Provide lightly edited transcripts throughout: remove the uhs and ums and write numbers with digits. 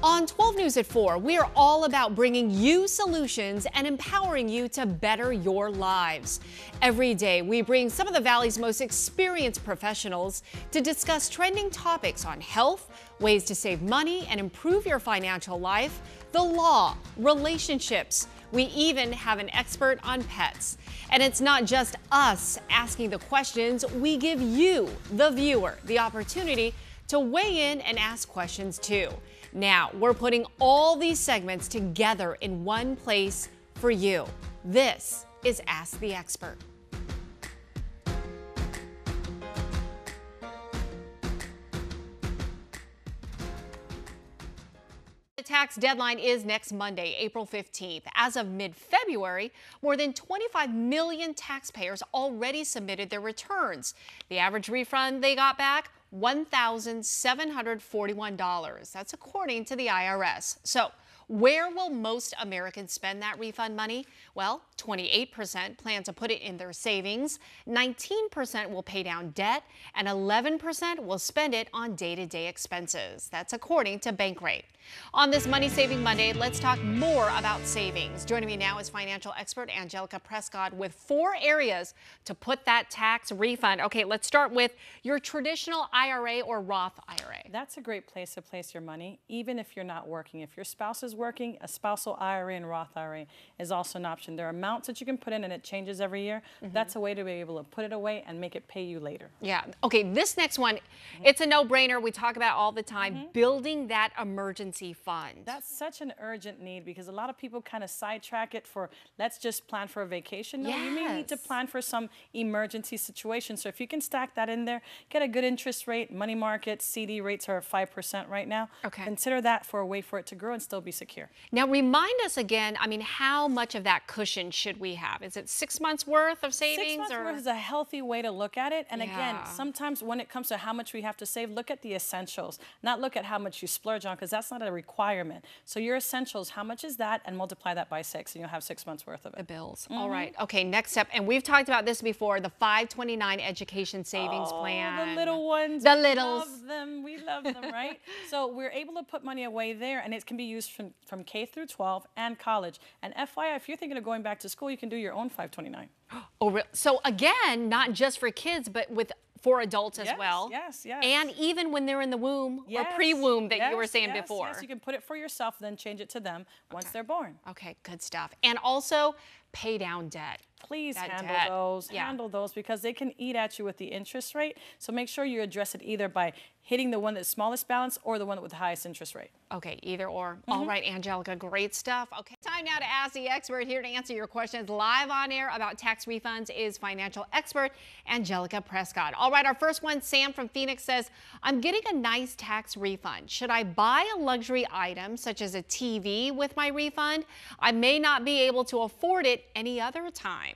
On 12 News at 4, we are all about bringing you solutions and empowering you to better your lives. Every day, we bring some of the Valley's most experienced professionals to discuss trending topics on health, ways to save money and improve your financial life, the law, relationships. We even have an expert on pets. And it's not just us asking the questions, we give you, the viewer, the opportunity to weigh in and ask questions too. Now, we're putting all these segments together in one place for you. This is Ask the Expert. The tax deadline is next Monday, April 15th. As of mid-February, more than 25 million taxpayers already submitted their returns. The average refund they got back, $1,741. That's according to the IRS. So, where will most Americans spend that refund money? Well, 28% plan to put it in their savings, 19% will pay down debt, and 11% will spend it on day-to-day expenses. That's according to Bankrate. On this Money Saving Monday, let's talk more about savings. Joining me now is financial expert Angelica Prescott with 4 areas to put that tax refund. Okay, let's start with your traditional IRA or Roth IRA. That's a great place to place your money, even if you're not working. If your spouse is working, a spousal IRA and Roth IRA is also an option. There are amounts that you can put in and it changes every year. That's a way to be able to put it away and make it pay you later. Yeah. Okay, this next one, it's a no-brainer. We talk about all the time, building that emergency fund. That's such an urgent need because a lot of people kind of sidetrack it for, let's just plan for a vacation. No, you may need to plan for some emergency situation. So if you can stack that in there, get a good interest rate, money market, CD rates are 5% right now. Okay. Consider that for a way for it to grow and still be secure. Now remind us again, I mean, how much of that cushion should we have? Is it 6 months worth of savings? 6 months worth is a healthy way to look at it. And again, sometimes when it comes to how much we have to save, look at the essentials, not look at how much you splurge on, because that's not a requirement. So your essentials, how much is that? And multiply that by 6 and you'll have 6 months worth of it. The bills. All right. Okay, next up, and we've talked about this before, the 529 education savings plan. The little ones. The littles. We love them. We love them, right? So we're able to put money away there, and it can be used from K through 12 and college. And FYI, if you're thinking of going back to school, you can do your own 529. Oh, so again, not just for kids, but for adults as well. Yes. And even when they're in the womb or pre-womb that you were saying before. Yes, you can put it for yourself, then change it to them once they're born. Okay, good stuff. And also pay down debt. Please handle those because they can eat at you with the interest rate. So make sure you address it either by hitting the one that's smallest balance or the one with the highest interest rate. Okay, either or. All right, Angelica, great stuff. Okay, time now to ask the expert. Here to answer your questions live on air about tax refunds is financial expert Angelica Prescott. All right, our first one, Sam from Phoenix says, I'm getting a nice tax refund. Should I buy a luxury item such as a TV with my refund? I may not be able to afford it any other time.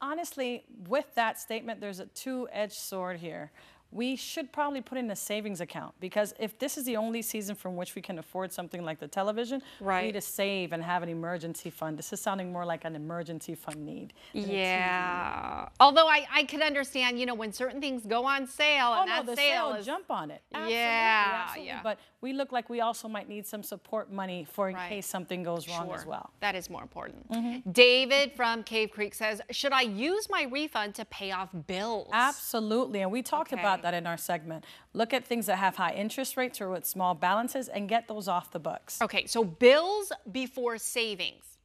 Honestly, with that statement, there's a two-edged sword here. We should probably put in a savings account because if this is the only season from which we can afford something like the television, we need to save and have an emergency fund. This is sounding more like an emergency fund need. Yeah. Although I could understand, you know, when certain things go on sale and that sale is... jump on it. Absolutely, absolutely. But we look like we also might need some support money for in case something goes wrong as well. That is more important. David from Cave Creek says, should I use my refund to pay off bills? Absolutely. And we talked about that in our segment. Look at things that have high interest rates or with small balances and get those off the books. Okay, so bills before savings.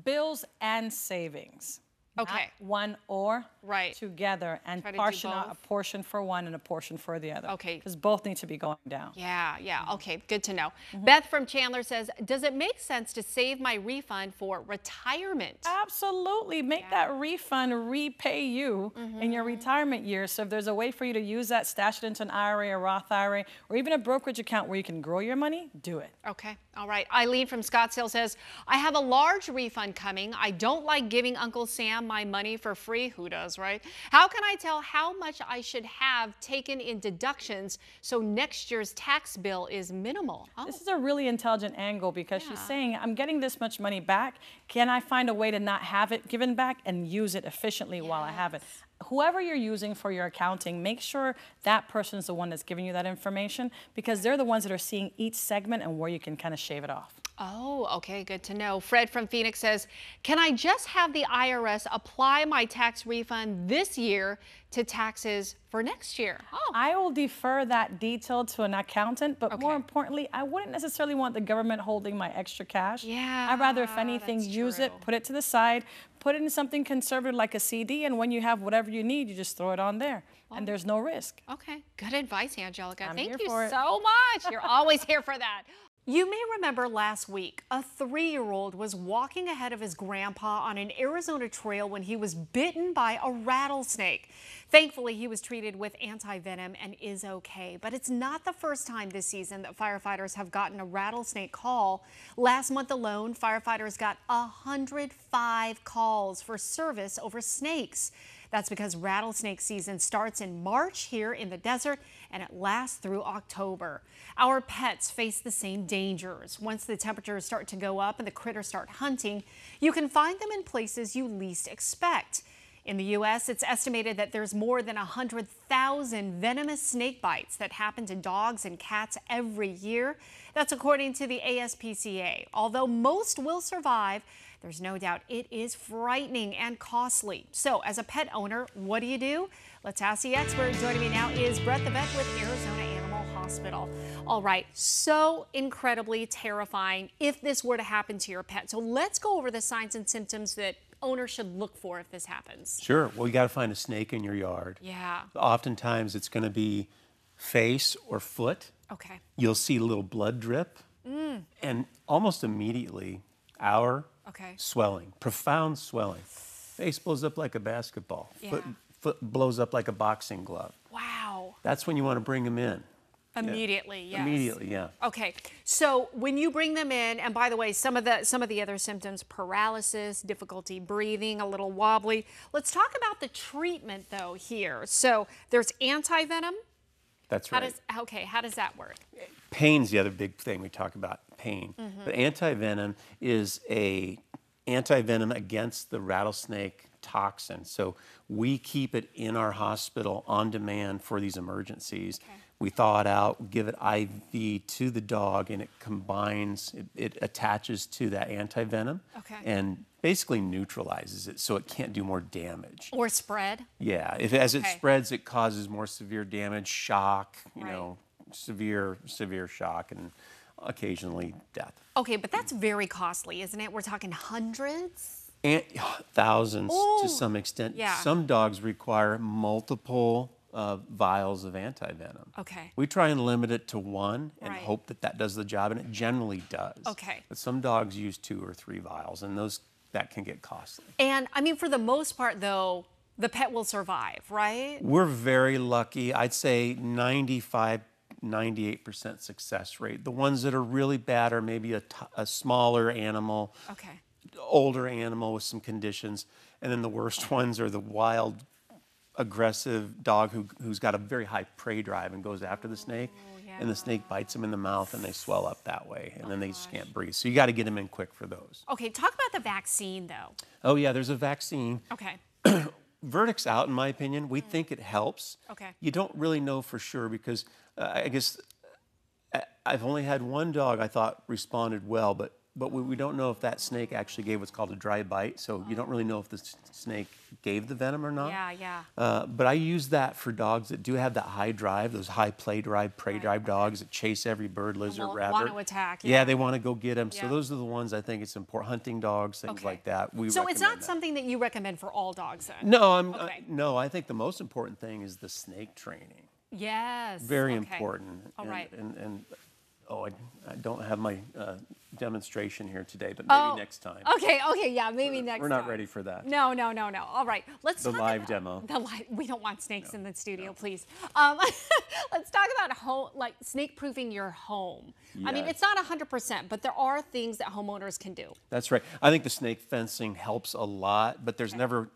Bills and savings. Okay. Not one or together and portion a portion for one and a portion for the other. Okay. Because both need to be going down. Yeah. Okay, good to know. Beth from Chandler says, does it make sense to save my refund for retirement? Absolutely. Make that refund repay you in your retirement years. So if there's a way for you to use that, stash it into an IRA, a Roth IRA, or even a brokerage account where you can grow your money, do it. Okay. All right. Eileen from Scottsdale says, I have a large refund coming. I don't like giving Uncle Sam my money for free. Who does, right? How can I tell how much I should have taken in deductions so next year's tax bill is minimal? This is a really intelligent angle because she's saying, I'm getting this much money back. Can I find a way to not have it given back and use it efficiently while I have it? whoever you're using for your accounting, make sure that person is the one that's giving you that information, because they're the ones that are seeing each segment and where you can kind of shave it off. Oh, okay, good to know. Fred from Phoenix says, can I just have the IRS apply my tax refund this year to taxes for next year? Oh. I will defer that detail to an accountant, but more importantly, I wouldn't necessarily want the government holding my extra cash. Yeah, I'd rather, if anything, use it, put it to the side, put it in something conservative like a CD, and when you have whatever you need, you just throw it on there, and there's no risk. Okay, good advice, Angelica. Thank you for it. so much. You're always here for that. You may remember last week, a 3-year-old was walking ahead of his grandpa on an Arizona trail when he was bitten by a rattlesnake. Thankfully, he was treated with anti-venom and is okay. But it's not the first time this season that firefighters have gotten a rattlesnake call. Last month alone, firefighters got 105 calls for service over snakes. That's because rattlesnake season starts in March here in the desert and it lasts through October. Our pets face the same dangers. Once the temperatures start to go up and the critters start hunting, you can find them in places you least expect. In the U.S., it's estimated that there's more than 100,000 venomous snake bites that happen to dogs and cats every year. That's according to the ASPCA. Although most will survive, there's no doubt it is frightening and costly. So as a pet owner, what do? Let's ask the expert. Joining me now is Brett the vet with Arizona Animal Hospital. All right, so incredibly terrifying if this were to happen to your pet. So let's go over the signs and symptoms that owners should look for if this happens. Sure. Well, you got to find a snake in your yard. Yeah. Oftentimes it's going to be face or foot. Okay. You'll see a little blood drip. And almost immediately, swelling, profound swelling. Face blows up like a basketball. Yeah. Foot blows up like a boxing glove. Wow. That's when you want to bring them in. Immediately, yeah. yes. Immediately, yeah. Okay, so when you bring them in, and by the way, some of the other symptoms: paralysis, difficulty breathing, a little wobbly. Let's talk about the treatment though here. So there's anti-venom. That's right. How does that work? Pain's the other big thing we talk about, pain. But anti-venom is a anti-venom against the rattlesnake toxin. So we keep it in our hospital on demand for these emergencies. Okay. We thaw it out, give it IV to the dog, and it combines, it attaches to that anti-venom and basically neutralizes it so it can't do more damage. Or spread? Yeah, as it spreads, it causes more severe damage, shock, you know, severe shock, and occasionally death. Okay, but that's very costly, isn't it? We're talking hundreds? And thousands to some extent. Yeah. Some dogs require multiple vials of anti-venom. Okay. We try and limit it to one and hope that that does the job, and it generally does. Okay. But some dogs use 2 or 3 vials, and that can get costly. And I mean, for the most part, though, the pet will survive, right? We're very lucky. I'd say 98% success rate. The ones that are really bad are maybe a smaller animal, older animal with some conditions, and then the worst ones are the wild, aggressive dog who's got a very high prey drive and goes after the snake, and the snake bites them in the mouth and they swell up that way, and then they just can't breathe. So you got to get them in quick for those. Okay, talk about the vaccine though. Oh yeah, there's a vaccine. Okay. Verdict's out, in my opinion. We think it helps. Okay. You don't really know for sure because I guess I've only had one dog I thought responded well, but we don't know if that snake actually gave what's called a dry bite, so you don't really know if the snake gave the venom or not. Yeah. But I use that for dogs that do have that high drive, those high prey drive dogs that chase every bird, lizard, rabbit. Want to attack. Yeah, they want to go get them. So those are the ones I think it's important. Hunting dogs, things like that. So it's not something that you recommend for all dogs then? No, no. I think the most important thing is the snake training. Yes. Very important. All right. And I don't have my demonstration here today, but maybe next time. Okay, yeah, maybe next time. We're not ready for that. No. All right, let's talk about live demo. We don't want snakes in the studio, please. Let's talk about snake-proofing your home. Yes. I mean, it's not 100%, but there are things that homeowners can do. That's right. I think the snake fencing helps a lot, but there's no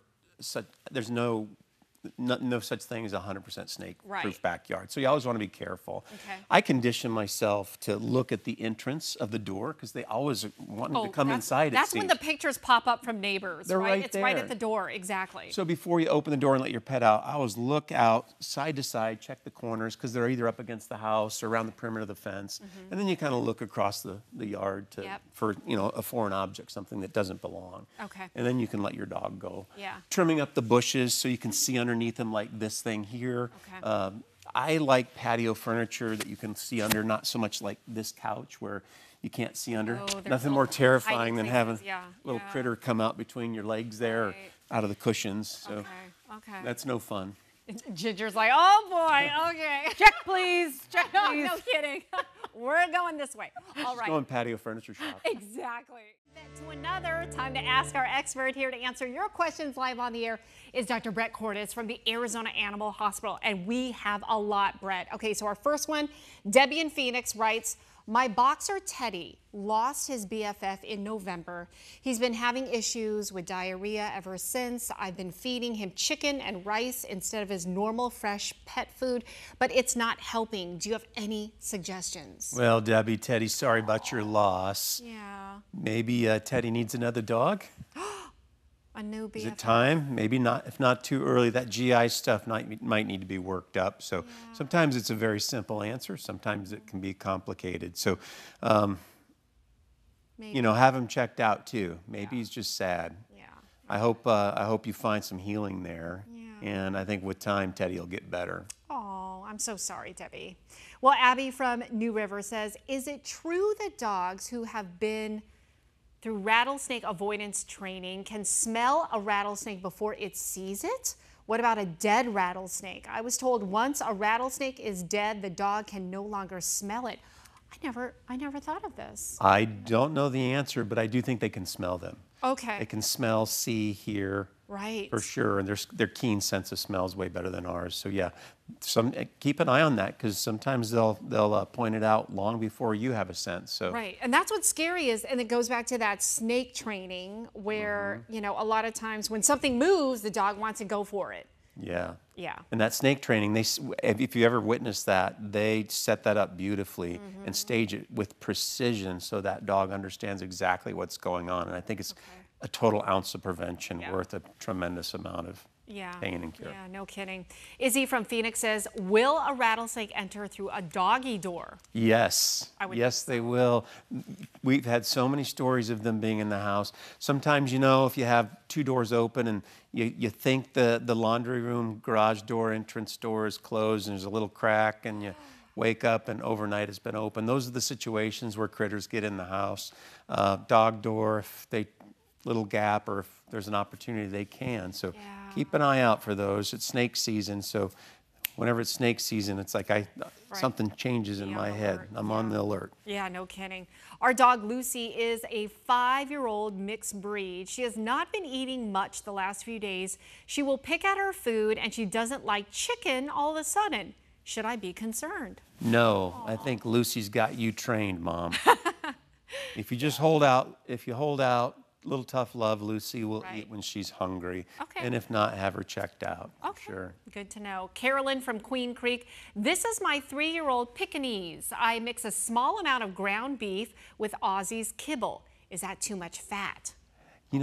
no such thing as a 100% snake-proof Right. backyard. So you always want to be careful. Okay. I condition myself to look at the entrance of the door because they always want to come inside. That's when the pictures pop up from neighbors, They're right It's right there. at the door, exactly. So before you open the door and let your pet out, I always look out side to side, check the corners because they're either up against the house or around the perimeter of the fence, and then you kind of look across the yard for a foreign object, something that doesn't belong. Okay. And then you can let your dog go. Yeah. Trimming up the bushes so you can see underneath them, like this thing here. Okay. I like patio furniture that you can see under, not so much like this couch where you can't see under. Oh, there's Nothing more little terrifying than tiny having places, yeah, a little yeah. critter come out between your legs there, Right. or out of the cushions. So Okay. that's no fun. Ginger's like, oh boy, okay. Check, please. Check, No, please. no kidding. We're going this way. All right. Going patio furniture shopping. Exactly. To another time to ask our expert here to answer your questions live on the air is Dr. Brett Cordes from the Arizona Animal Hospital. And we have a lot, Brett. Okay, so our first one, Debbie in Phoenix writes, my boxer Teddy lost his BFF in November. He's been having issues with diarrhea ever since. I've been feeding him chicken and rice instead of his normal fresh pet food, but it's not helping. Do you have any suggestions? Well, Debbie, Teddy, sorry about your loss. Yeah, Maybe Teddy needs another dog. a new BFF. Is it time? Maybe not. If not too early, that GI stuff might need to be worked up. So sometimes it's a very simple answer. Sometimes it can be complicated. So, have him checked out too. Maybe he's just sad. Yeah. I hope you find some healing there. Yeah. And I think with time, Teddy will get better. Oh, I'm so sorry, Debbie. Well, Abby from New River says, is it true that dogs who have been through rattlesnake avoidance training can smell a rattlesnake before it sees it? What about a dead rattlesnake? I was told once a rattlesnake is dead, the dog can no longer smell it. I never thought of this. I don't know the answer, but I do think they can smell them. Okay. They can smell, see, hear. Right. For sure, and their keen sense of smell is way better than ours. So yeah, keep an eye on that because sometimes they'll point it out long before you have a sense. So Right, and that's what's scary is, and it goes back to that snake training where a lot of times when something moves, the dog wants to go for it. yeah. Yeah. And that snake training, if you ever witnessed that, they set that up beautifully and stage it with precision so that dog understands exactly what's going on. And I think it's a total ounce of prevention worth a tremendous amount of pain and care. Yeah, no kidding. Izzy from Phoenix says, will a rattlesnake enter through a doggy door? Yes, Yes, they will. We've had so many stories of them being in the house. Sometimes, if you have two doors open and you think the laundry room garage door, entrance door is closed and there's a little crack and you wake up and overnight it's been open. Those are the situations where critters get in the house. Dog door, if little gap or if there's an opportunity, they can. So keep an eye out for those. It's snake season, so whenever it's snake season, it's like something changes in my head. I'm on the alert. Yeah, no kidding. Our dog Lucy is a 5-year-old mixed breed. She has not been eating much the last few days. She will pick at her food and she doesn't like chicken all of a sudden. Should I be concerned? No, I think Lucy's got you trained, Mom. If you hold out, little tough love, Lucy will eat when she's hungry. Okay. And if not, have her checked out. Okay, Sure. good to know. Carolyn from Queen Creek, this is my 3-year-old Pekingese. I mix a small amount of ground beef with Aussie's kibble. Is that too much fat?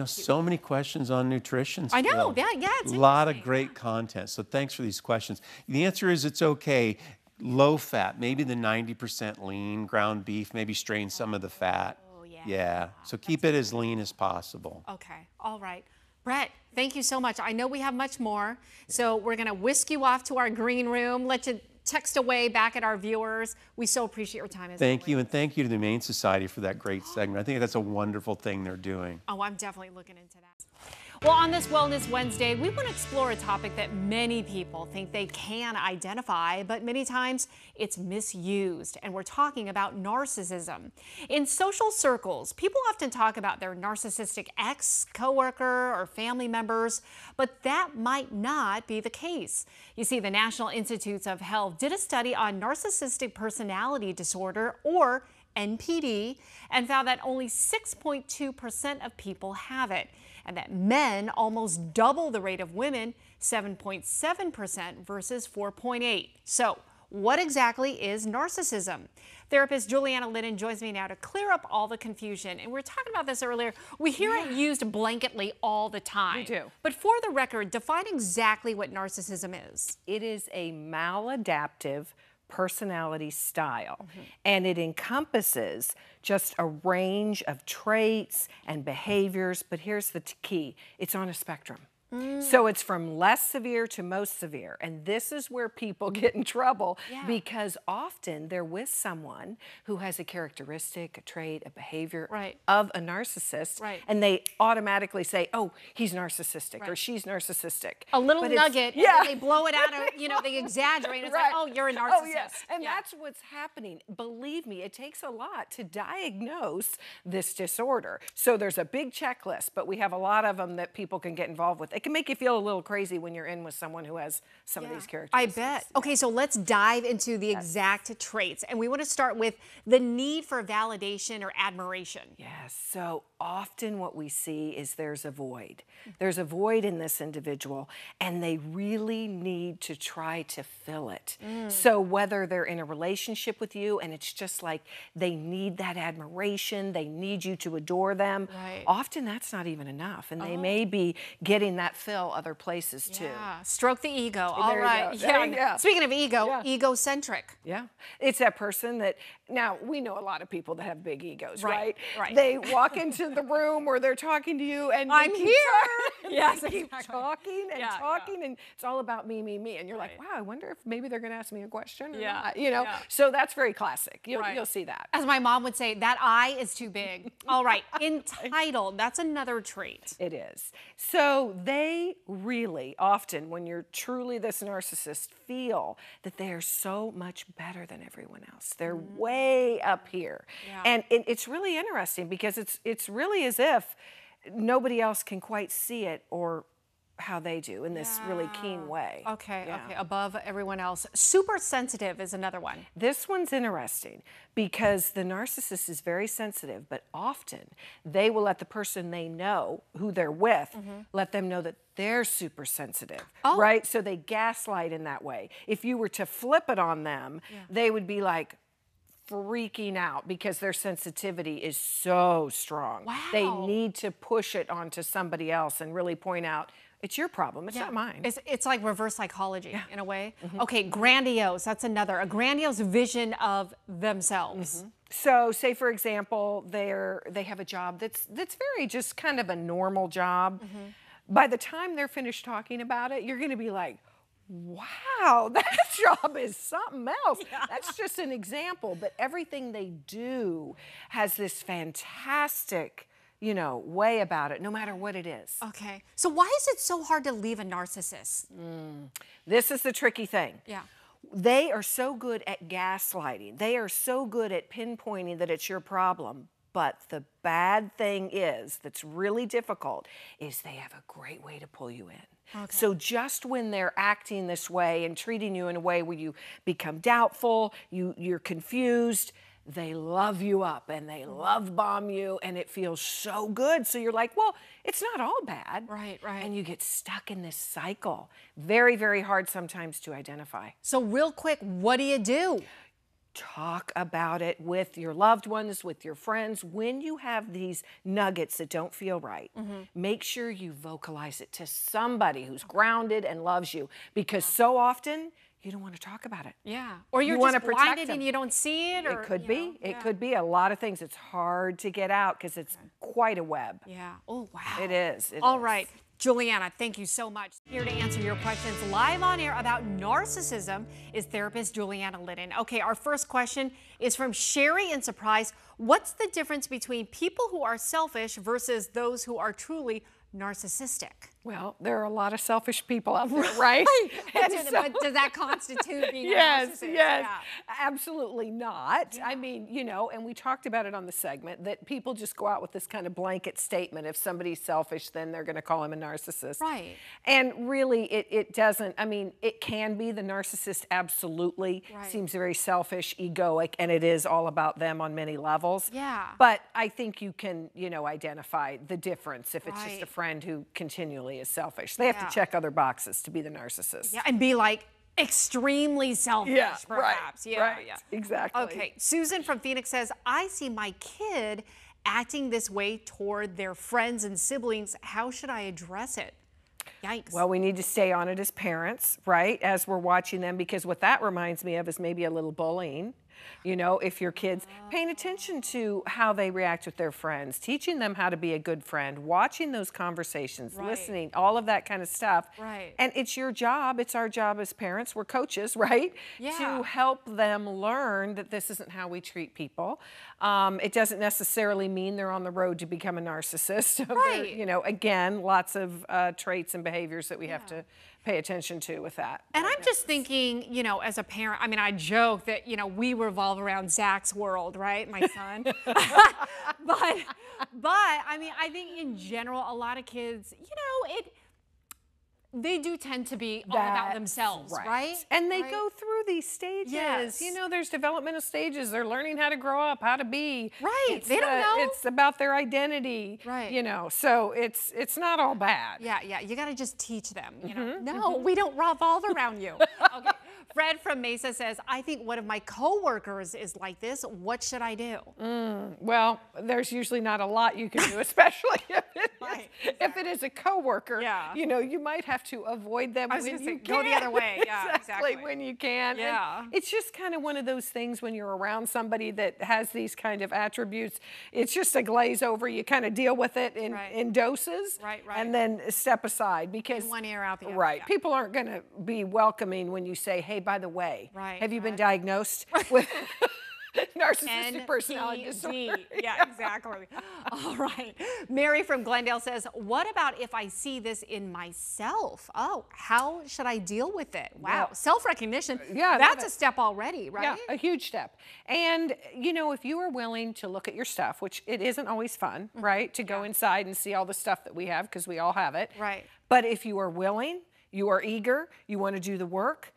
So many questions on nutrition still. I know, yeah, it's a lot of interesting. great content. So thanks for these questions. The answer is it's okay. Low fat, maybe the 90% lean ground beef, maybe strain some of the fat. Yeah, so keep it as lean as possible. Okay, all right. Brett, thank you so much. I know we have much more, so we're going to whisk you off to our green room, let you text away back at our viewers. We so appreciate your time. Thank you, and thank you to the Humane Society for that great segment. I think that's a wonderful thing they're doing. Oh, I'm definitely looking into that. Well, on this Wellness Wednesday, we want to explore a topic that many people think they can identify, but many times it's misused, and we're talking about narcissism. In social circles, people often talk about their narcissistic ex, coworker, or family members, but that might not be the case. You see, the National Institutes of Health did a study on narcissistic personality disorder, or NPD, and found that only 6.2% of people have it, and that men almost double the rate of women, 7.7% versus 4.8%. So, what exactly is narcissism? Therapist Juliana Lennon joins me now to clear up all the confusion. And we were talking about this earlier. We hear it used blanketly all the time. We do. But for the record, define exactly what narcissism is. It is a maladaptive personality style, and it encompasses just a range of traits and behaviors, but here's the key, it's on a spectrum. So it's from less severe to most severe. And this is where people get in trouble because often they're with someone who has a characteristic, a trait, a behavior of a narcissist. And they automatically say, oh, he's narcissistic or she's narcissistic. A little nugget, and then they blow it out, of, you know, they exaggerate. It's like, oh, you're a narcissist. Oh, yes. And that's what's happening. Believe me, it takes a lot to diagnose this disorder. So there's a big checklist, but we have a lot of them that people can get involved with. It can make you feel a little crazy when you're in with someone who has some of these characteristics. I bet. Okay, so let's dive into the exact traits. And we want to start with the need for validation or admiration. Yes, so often what we see is there's a void. There's a void in this individual, and they really need to try to fill it. So whether they're in a relationship with you and it's just like they need that admiration, they need you to adore them, often that's not even enough. And they may be getting that fill other places too. Stroke the ego. All There you right. go. There you go. Speaking of ego, egocentric. Yeah. It's that person that, now we know a lot of people that have big egos, right? Right. They walk into the room or they're talking to you and I'm they here. They keep talking and talking and it's all about me, me, me. And you're like, wow, I wonder if maybe they're going to ask me a question or not, you know? So that's very classic. You'll see that. As my mom would say, that eye is too big. All right. Entitled. That's another trait. It is. So they really often, when you're truly this narcissist, feel that they are so much better than everyone else. They're way up here. And it's really interesting because it's really as if nobody else can quite see it or how they do in this really keen way. Okay, above everyone else. Super sensitive is another one. This one's interesting because the narcissist is very sensitive, but often they will let the person they know, who they're with, let them know that they're super sensitive, right? So they gaslight in that way. If you were to flip it on them, they would be like, freaking out because their sensitivity is so strong. They need to push it onto somebody else and really point out, it's your problem, it's not mine. It's like reverse psychology in a way. Okay, grandiose, that's another. A grandiose vision of themselves. So say for example, they have a job that's very just kind of a normal job. By the time they're finished talking about it, you're gonna be like, wow, that job is something else. That's just an example, but everything they do has this fantastic, you know, way about it, no matter what it is. Okay, so why is it so hard to leave a narcissist? This is the tricky thing. They are so good at gaslighting. They are so good at pinpointing that it's your problem. But the bad thing is, that's really difficult, is they have a great way to pull you in. So just when they're acting this way and treating you in a way where you become doubtful, you're confused, they love you up and they love bomb you and it feels so good. So you're like, well, it's not all bad. Right. And you get stuck in this cycle. Very, very hard sometimes to identify. So real quick, what do you do? Talk about it with your loved ones, with your friends. When you have these nuggets that don't feel right, make sure you vocalize it to somebody who's grounded and loves you, because so often you don't want to talk about it. Or you're want just to protect blinded them. and you don't see it. Or, it could be. It could be a lot of things. It's hard to get out because it's quite a web. Oh, wow. It is. All right. Juliana, thank you so much. Here to answer your questions live on air about narcissism is therapist Juliana Lennon. Okay, our first question is from Sherry in Surprise. What's the difference between people who are selfish versus those who are truly narcissistic? Well, there are a lot of selfish people out there, right? But does that constitute being a Yes, narcissist? yes, Yeah. absolutely not. I mean, you know, and we talked about it on the segment that people just go out with this kind of blanket statement. If somebody's selfish, then they're going to call him a narcissist. Right. And really, it doesn't. I mean, it can be. The narcissist absolutely seems very selfish, egoic, and it is all about them on many levels. Yeah. But I think you can, you know, identify the difference if it's just Right. a friend who continually is selfish. They have to check other boxes to be the narcissist. Yeah, and be like extremely selfish, perhaps. Right, Yeah, right, yeah. exactly. Okay, Susan from Phoenix says, I see my kid acting this way toward their friends and siblings. How should I address it? Yikes. Well, we need to stay on it as parents, right, as we're watching them, because what that reminds me of is maybe a little bullying. You know, if your kids paying attention to how they react with their friends, teaching them how to be a good friend, watching those conversations, listening, all of that kind of stuff. Right. And it's your job, it's our job as parents, we're coaches, right? Yeah. To help them learn that this isn't how we treat people. It doesn't necessarily mean they're on the road to become a narcissist. Right. You know, again, lots of traits and behaviors that we have to pay attention to with that. And I'm just thinking, you know, as a parent, I mean, I joke that, you know, we revolve around Zach's world, right? My son. but I mean, I think in general, a lot of kids, you know, they do tend to be all about themselves, right? And they go through these stages. Yes. You know, there's developmental stages. They're learning how to grow up, how to be. Right. They don't know. It's about their identity. Right. You know, so it's not all bad. Yeah, yeah. You got to just teach them, you know. No, we don't revolve around you. Okay. Fred from Mesa says, I think one of my coworkers is like this. What should I do? Well, there's usually not a lot you can do, especially if it is a coworker. Yeah. You know, you might have to avoid them I was when gonna you say, can. go the other way. Yeah, exactly. When you can. Yeah. And it's just kind of one of those things when you're around somebody that has these kind of attributes. It's just a glaze over. You kind of deal with it in doses. Right. And then step aside because. In one ear, out the other. Right. Yeah. People aren't going to be welcoming when you say, hey, by the way, have you been diagnosed with narcissistic personality disorder? Yeah, exactly. All right. Mary from Glendale says, what about if I see this in myself? Oh, how should I deal with it? Wow. Self-recognition. Yeah. That's a step already, right? Yeah, a huge step. And, you know, if you are willing to look at your stuff, which it isn't always fun, right, to go inside and see all the stuff that we have, because we all have it. Right. But if you are willing, you are eager, you want to do the work,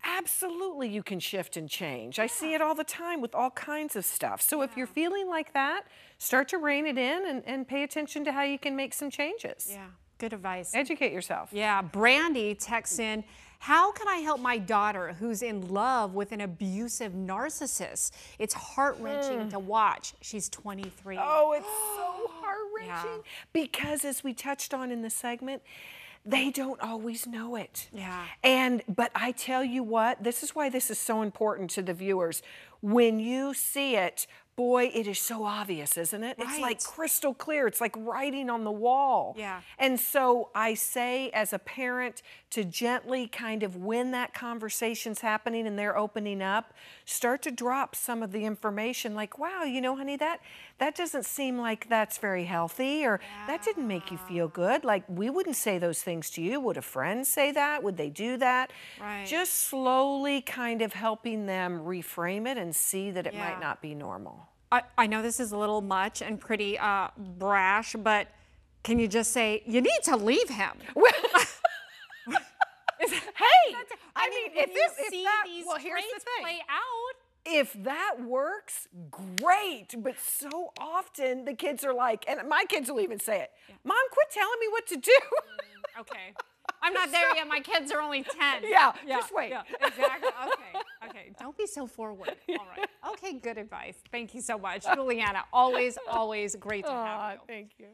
absolutely you can shift and change. I see it all the time with all kinds of stuff. So if you're feeling like that, start to rein it in and pay attention to how you can make some changes. Yeah, good advice. Educate yourself. Yeah, Brandy texts in, how can I help my daughter who's in love with an abusive narcissist? It's heart-wrenching to watch. She's 23. Oh, it's so heart-wrenching. Because as we touched on in the segment, they don't always know it. Yeah. But I tell you what, this is why this is so important to the viewers. When you see it, boy, it is so obvious, isn't it? Right. It's like crystal clear. It's like writing on the wall. Yeah. And so I say as a parent to gently kind of when that conversation's happening and they're opening up, start to drop some of the information like, wow, you know, honey, that doesn't seem like that's very healthy, or that didn't make you feel good. Like, we wouldn't say those things to you. Would a friend say that? Would they do that? Right. Just slowly kind of helping them reframe it and see that it might not be normal. I know this is a little much and pretty brash, but can you just say, you need to leave him? Hey, I mean, if see that, these well, here's the traits thing. play out. If that works, great. But so often the kids are like, and my kids will even say it, Mom, quit telling me what to do. Okay. I'm not there yet. My kids are only 10. Yeah, just wait. Yeah, exactly. Okay. Don't be so forward. All right. Okay, good advice. Thank you so much. Juliana, always great to have you. Thank you.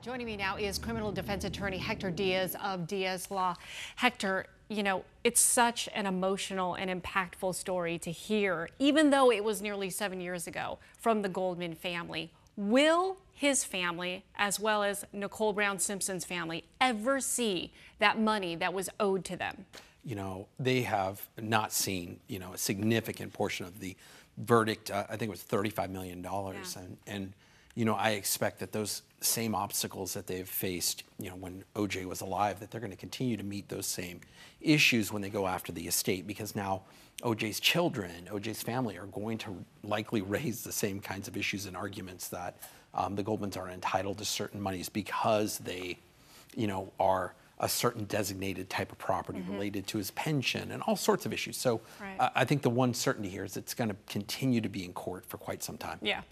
Joining me now is criminal defense attorney Hector Diaz of Diaz Law. Hector, you know, it's such an emotional and impactful story to hear, even though it was nearly 7 years ago, from the Goldman family. Will his family, as well as Nicole Brown Simpson's family, ever see that money that was owed to them? You know, they have not seen, you know, a significant portion of the verdict. I think it was $35 million. And you know, I expect that those same obstacles that they've faced, you know, when OJ was alive, that they're going to continue to meet those same issues when they go after the estate, because now OJ's children, OJ's family are going to likely raise the same kinds of issues and arguments that the Goldmans are entitled to certain monies because they, you know, are a certain designated type of property related to his pension and all sorts of issues. So I think the one certainty here is it's going to continue to be in court for quite some time. Yeah.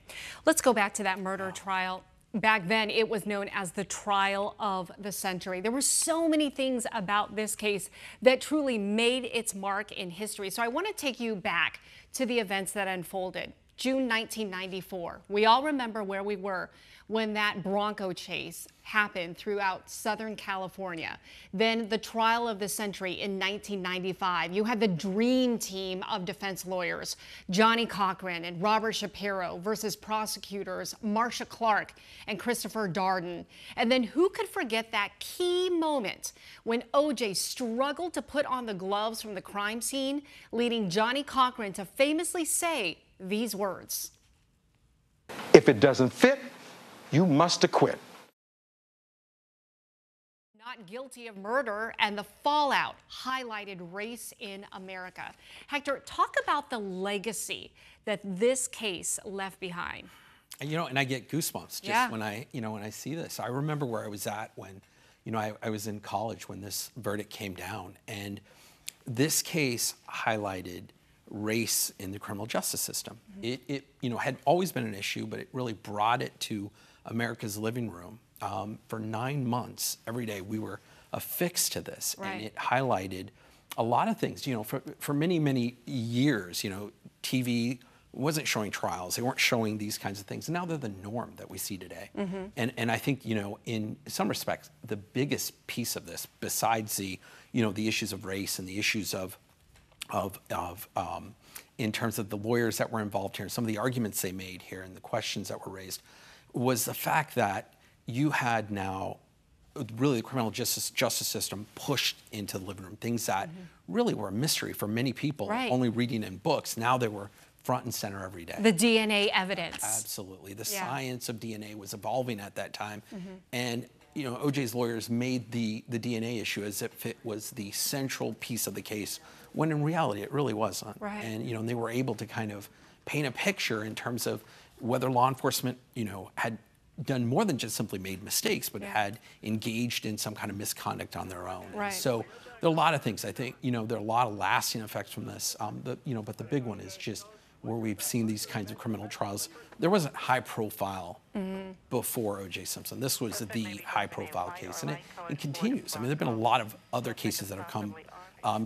Let's go back to that murder trial. Back then, it was known as the trial of the century. There were so many things about this case that truly made its mark in history. So I want to take you back to the events that unfolded. June 1994. We all remember where we were when that Bronco chase happened throughout Southern California. Then the trial of the century in 1995. You had the dream team of defense lawyers, Johnnie Cochran and Robert Shapiro versus prosecutors Marcia Clark and Christopher Darden. And then who could forget that key moment when OJ struggled to put on the gloves from the crime scene, leading Johnnie Cochran to famously say these words: "If it doesn't fit, you must acquit." Not guilty of murder, and the fallout highlighted race in America. Hector, talk about the legacy that this case left behind. You know, and I get goosebumps just when I, you know, when I see this. I remember where I was at when, you know, I was in college when this verdict came down, and this case highlighted race in the criminal justice system. It you know, had always been an issue, but it really brought it to America's living room. For 9 months, every day, we were affixed to this, and it highlighted a lot of things. You know, for many, many years, you know, TV wasn't showing trials. They weren't showing these kinds of things. And now they're the norm that we see today. And I think, you know, in some respects, the biggest piece of this, besides the, you know, the issues of race and the issues of in terms of the lawyers that were involved here, some of the arguments they made here and the questions that were raised, was the fact that you had now really the criminal justice system pushed into the living room. Things that really were a mystery for many people, only reading in books. Now they were front and center every day. The DNA evidence. Absolutely. The science of DNA was evolving at that time. And you know, OJ's lawyers made the DNA issue as if it was the central piece of the case, when in reality it really wasn't. And you know, they were able to kind of paint a picture in terms of whether law enforcement, you know, had done more than just simply made mistakes, but had engaged in some kind of misconduct on their own. So there are a lot of things. I think, you know, there are a lot of lasting effects from this. You know, but the big one is just where we've seen these kinds of criminal trials. There wasn't high profile before O.J. Simpson. This was the high profile case, and it continues. I mean, there have been a lot of other cases that have come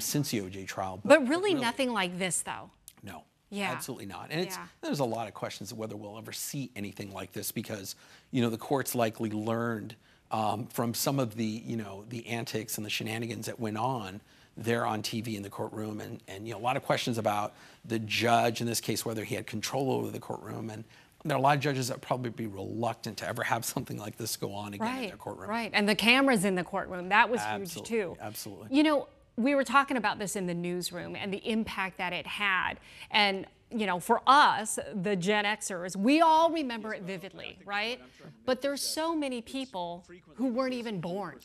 since the O.J. trial. But really nothing like this, though. No. Absolutely not. And there's a lot of questions of whether we'll ever see anything like this, because, you know, the courts likely learned from some of the, you know, the antics and the shenanigans that went on there on TV in the courtroom, and you know, a lot of questions about the judge in this case, whether he had control over the courtroom. And there are a lot of judges that would probably be reluctant to ever have something like this go on again in their courtroom. And the cameras in the courtroom, that was huge too. You know, we were talking about this in the newsroom and the impact that it had. And, you know, for us, the Gen Xers, we all remember it vividly, right? But there's so many people who weren't even born.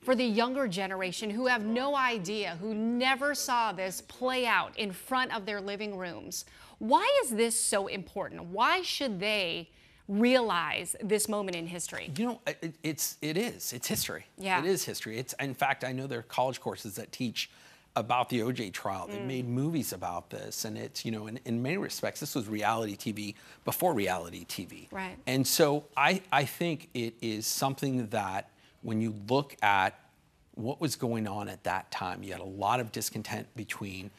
For the younger generation who have no idea, who never saw this play out in front of their living rooms. Why is this so important? Why should they realize this moment in history? You know, it's history. It is history. It's, in fact, I know there are college courses that teach about the O.J. trial. They made movies about this, and it's, you know, in many respects, this was reality TV before reality TV. And so I think it is something that when you look at what was going on at that time, you had a lot of discontent between,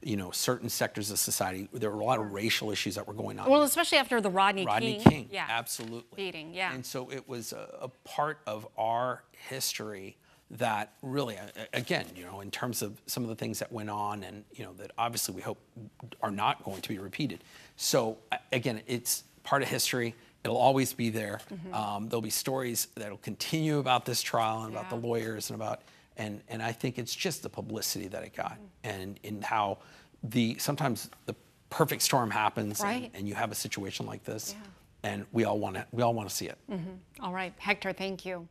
you know, certain sectors of society. There were a lot of racial issues that were going on. Well, especially after the Rodney King. Absolutely. Beating, And so it was a part of our history that really, again, you know, in terms of some of the things that went on, and, you know, that obviously we hope are not going to be repeated. So again, it's part of history. It'll always be there. There'll be stories that'll continue about this trial and about the lawyers and about, and I think it's just the publicity that it got, and in how sometimes the perfect storm happens, and you have a situation like this. and we all want to see it. All right, Hector, thank you.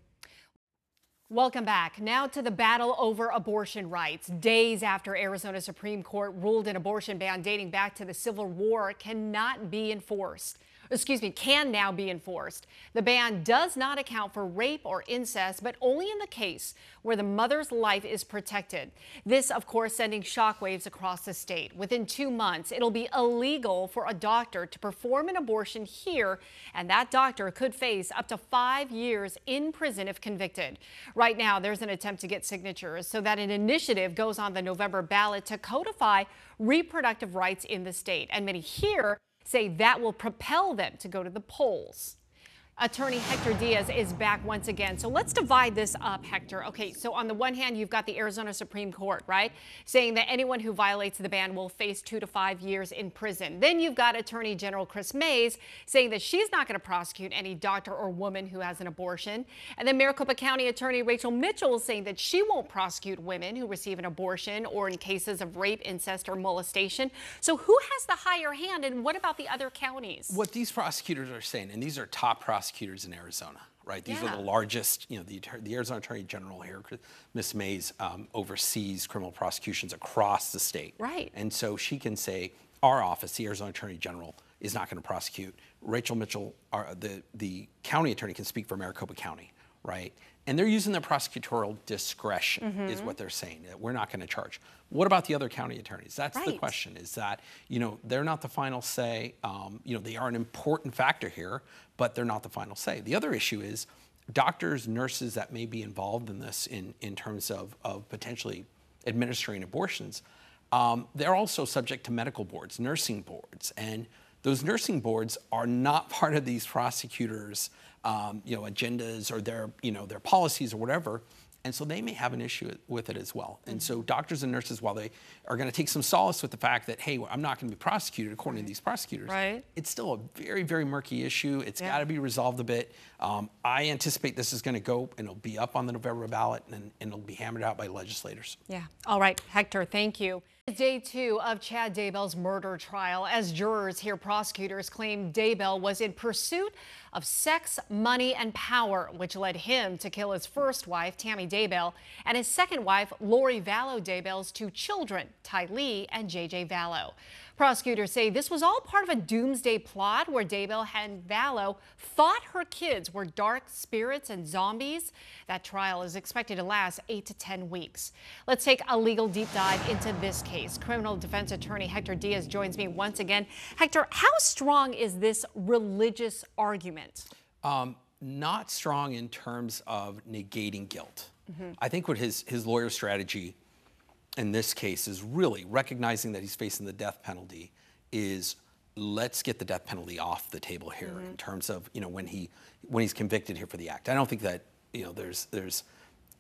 Welcome back. Now to the battle over abortion rights. Days after Arizona Supreme Court ruled an abortion ban dating back to the Civil War cannot be enforced. Can now be enforced. The ban does not account for rape or incest, but only in the case where the mother's life is protected. This, of course, sending shockwaves across the state. Within 2 months, it'll be illegal for a doctor to perform an abortion here, and that doctor could face up to 5 years in prison if convicted. Right now, there's an attempt to get signatures so that an initiative goes on the November ballot to codify reproductive rights in the state. And many here say that will propel them to go to the polls. Attorney Hector Diaz is back once again. So let's divide this up, Hector. Okay, so on the one hand, you've got the Arizona Supreme Court, right, saying that anyone who violates the ban will face 2 to 5 years in prison. Then you've got Attorney General Kris Mayes saying that she's not going to prosecute any doctor or woman who has an abortion. And then Maricopa County Attorney Rachel Mitchell is saying that she won't prosecute women who receive an abortion or in cases of rape, incest, or molestation. So who has the higher hand, and what about the other counties? What these prosecutors are saying, and these are top prosecutors in Arizona, right? These are the largest, the Arizona Attorney General here, Ms. Mayes, oversees criminal prosecutions across the state. Right. And so she can say, our office, the Arizona Attorney General, is not going to prosecute. Rachel Mitchell, the county attorney, can speak for Maricopa County, right? And they're using their prosecutorial discretion, is what they're saying, that we're not going to charge. What about the other county attorneys? That's the question, is that, they're not the final say. They are an important factor here, but they're not the final say. The other issue is doctors, nurses that may be involved in this in terms of potentially administering abortions, they're also subject to medical boards, nursing boards. And those nursing boards are not part of these prosecutors' agendas or their policies or whatever. And so they may have an issue with it as well. And so doctors and nurses, while they are going to take some solace with the fact that, hey, I'm not going to be prosecuted according to these prosecutors, it's still a very, very murky issue. It's got to be resolved a bit. I anticipate this is going to go and it'll be up on the November ballot and it'll be hammered out by legislators. Yeah. All right, Hector, thank you. Day 2 of Chad Daybell's murder trial. As jurors hear prosecutors claim Daybell was in pursuit of sex, money, and power, which led him to kill his first wife, Tammy Daybell, and his second wife, Lori Vallow Daybell's 2 children, Ty Lee and JJ Vallow. Prosecutors say this was all part of a doomsday plot where Daybell and Vallow thought her kids were dark spirits and zombies. That trial is expected to last 8 to 10 weeks. Let's take a legal deep dive into this case. Criminal defense attorney Hector Diaz joins me once again. Hector, how strong is this religious argument? Not strong in terms of negating guilt. I think what his lawyer strategy in this case is really recognizing that he's facing the death penalty is let's get the death penalty off the table here in terms of, when he's convicted here for the act. I don't think that, there's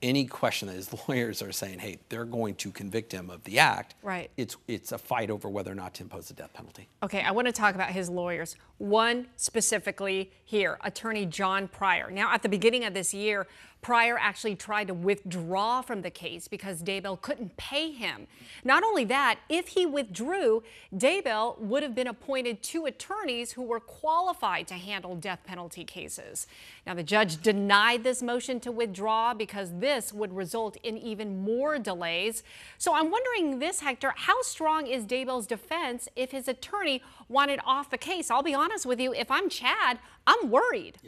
any question that his lawyers are saying, hey, they're going to convict him of the act. Right. It's a fight over whether or not to impose the death penalty. Okay, I want to talk about his lawyers. One specifically here, Attorney John Pryor. Now, at the beginning of this year, Pryor actually tried to withdraw from the case because Daybell couldn't pay him. Not only that, if he withdrew, Daybell would have been appointed 2 attorneys who were qualified to handle death penalty cases. Now, the judge denied this motion to withdraw because this would result in even more delays. So I'm wondering this, Hector, how strong is Daybell's defense if his attorney wanted off the case? I'll be honest with you, if I'm Chad, I'm worried.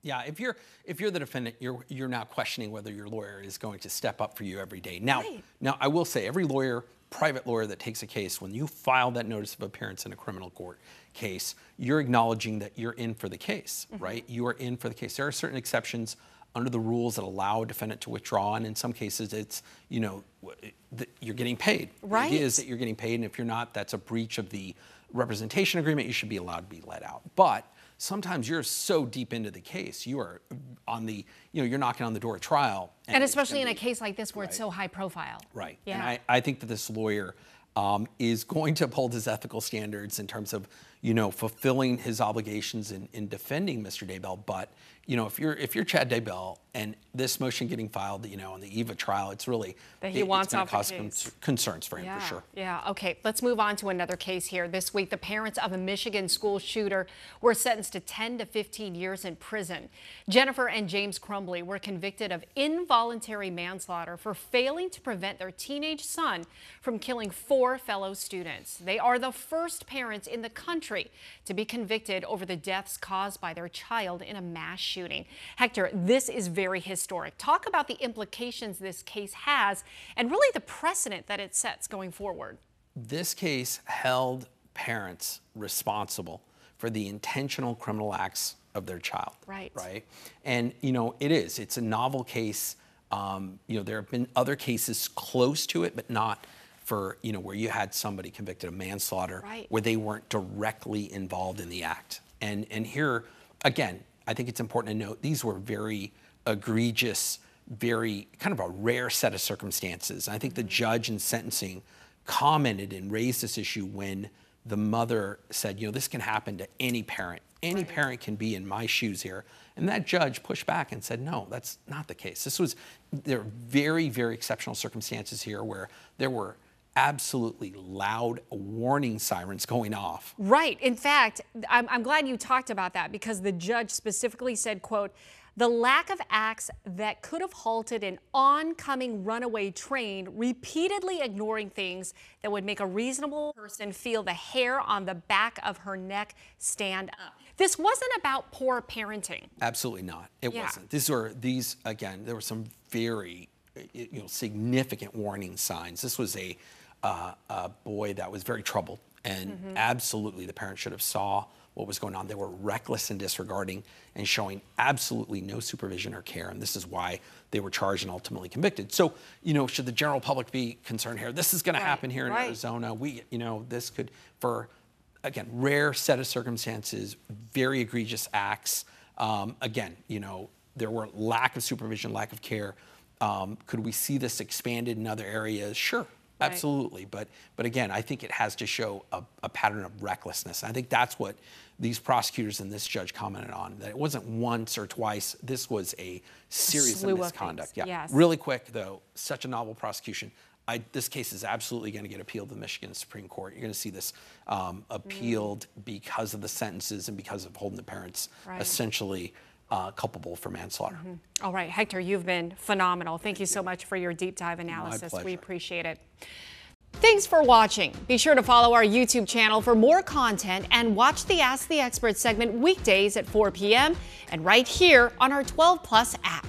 Yeah, if you're the defendant, you're now questioning whether your lawyer is going to step up for you every day. Now, I will say every lawyer, private lawyer that takes a case, when you file that notice of appearance in a criminal court case, you're acknowledging that you're in for the case, right? You are in for the case. There are certain exceptions under the rules that allow a defendant to withdraw, and in some cases it's, you're getting paid. Right. The idea is that you're getting paid, and if you're not, that's a breach of the representation agreement. You should be allowed to be let out. But sometimes you're so deep into the case, you are on the, you're knocking on the door of trial. And especially in a case like this where it's so high profile. Right. Yeah. And I think that this lawyer is going to uphold his ethical standards in terms of, fulfilling his obligations in defending Mr. Daybell. But, if you're Chad Daybell and this motion getting filed, on the eve of trial, it's really that he wants off the cause case. Concerns for him, for sure. Yeah. Okay. Let's move on to another case here. This week, the parents of a Michigan school shooter were sentenced to 10 to 15 years in prison. Jennifer and James Crumbly were convicted of involuntary manslaughter for failing to prevent their teenage son from killing 4 fellow students. They are the first parents in the country to be convicted over the deaths caused by their child in a mass shooting. Hector, this is very historic. Talk about the implications this case has and really the precedent that it sets going forward. This case held parents responsible for the intentional criminal acts of their child. Right. Right. And, it's a novel case. There have been other cases close to it, but not for, where you had somebody convicted of manslaughter, right, where they weren't directly involved in the act. And here, again, I think it's important to note these were very egregious, very kind of a rare set of circumstances. I think the judge in sentencing commented and raised this issue when the mother said, this can happen to any parent. Any parent can be in my shoes here. And that judge pushed back and said, no, that's not the case. There are very, very exceptional circumstances here where there were absolutely loud warning sirens going off. Right. In fact, I'm glad you talked about that because the judge specifically said, quote, the lack of acts that could have halted an oncoming runaway train, repeatedly ignoring things that would make a reasonable person feel the hair on the back of her neck stand up. This wasn't about poor parenting. Absolutely not. It wasn't. Again, there were some very significant warning signs. This was a boy that was very troubled, and absolutely the parents should have saw what was going on. They were reckless and disregarding and showing absolutely no supervision or care, and this is why they were charged and ultimately convicted. So, should the general public be concerned here? This is going to happen here in Arizona. This could, for, again, rare set of circumstances, very egregious acts. Again, there were lack of supervision, lack of care. Could we see this expanded in other areas? Sure. Absolutely, but again, I think it has to show a pattern of recklessness. I think that's what these prosecutors and this judge commented on, that it wasn't once or twice. This was a series of misconduct. Really quick, though, such a novel prosecution. This case is absolutely going to get appealed to the Michigan Supreme Court. You're going to see this appealed because of the sentences and because of holding the parents essentially culpable for manslaughter. All right, Hector, you've been phenomenal. Thank you so much for your deep dive analysis. My pleasure. We appreciate it. Thanks for watching. Be sure to follow our YouTube channel for more content and watch the Ask the Expert segment weekdays at 4 p.m. and right here on our 12 Plus app.